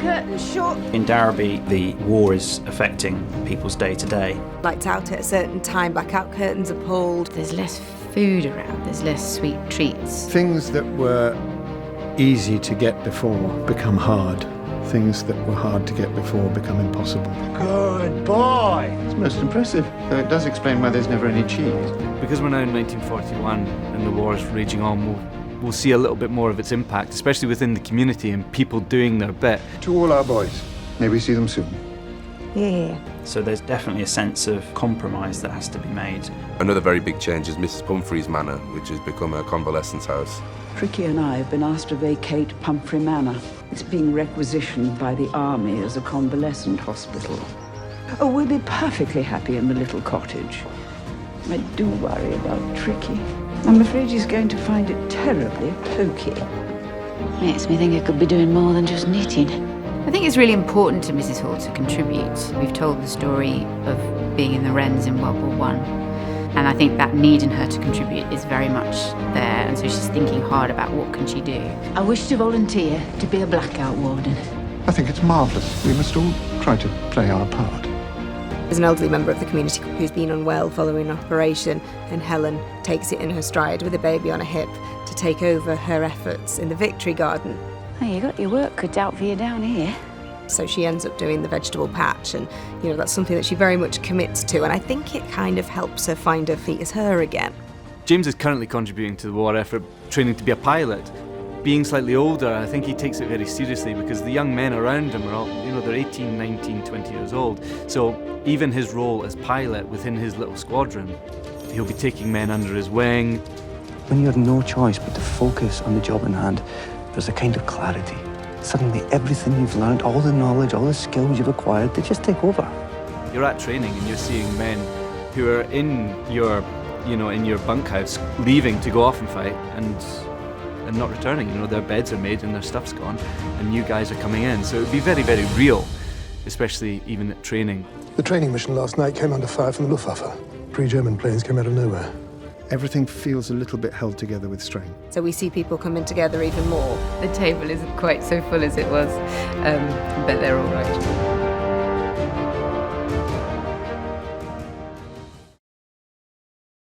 curtains shut. In Darrowby, the war is affecting people's day-to-day. Lights out at a certain time, blackout curtains are pulled. There's less food around, there's less sweet treats. Things that were easy to get before become hard. Things that were hard to get before become impossible. Good boy! It's most impressive, though it does explain why there's never any cheese. Because we're now in 1941 and the war is raging on, we'll see a little bit more of its impact, especially within the community and people doing their bit. To all our boys, may we see them soon. Yeah. So there's definitely a sense of compromise that has to be made. Another very big change is Mrs. Pumphrey's Manor, which has become a convalescence house. Tricky and I have been asked to vacate Pumphrey Manor. It's being requisitioned by the army as a convalescent hospital. Oh, we'll be perfectly happy in the little cottage. I do worry about Tricky. I'm afraid he's going to find it terribly pokey. Makes me think I could be doing more than just knitting. I think it's really important to Mrs. Hall to contribute. We've told the story of being in the Wrens in World War I, and I think that need in her to contribute is very much there, and so she's thinking hard about what can she do. I wish to volunteer to be a blackout warden. I think it's marvellous. We must all try to play our part. There's an elderly member of the community who's been unwell following an operation, and Helen takes it in her stride with a baby on her hip to take over her efforts in the Victory Garden. Oh, you got your work cut out for you down here. So she ends up doing the vegetable patch, and that's something that she very much commits to, and I think it kind of helps her find her feet as her again. James is currently contributing to the war effort, training to be a pilot. Being slightly older, I think he takes it very seriously because the young men around him are all, they're 18, 19, 20 years old. So even his role as pilot within his little squadron, he'll be taking men under his wing. When you have no choice but to focus on the job in hand, there's a kind of clarity. Suddenly everything you've learned, all the knowledge, all the skills you've acquired, they just take over. You're at training and you're seeing men who are in your bunkhouse, leaving to go off and fight and not returning. Their beds are made and their stuff's gone, and new guys are coming in. So it would be very, very real, especially even at training. The training mission last night came under fire from the Luftwaffe. 3 German planes came out of nowhere. Everything feels a little bit held together with string. So we see people coming together even more. The table isn't quite so full as it was, but they're all right.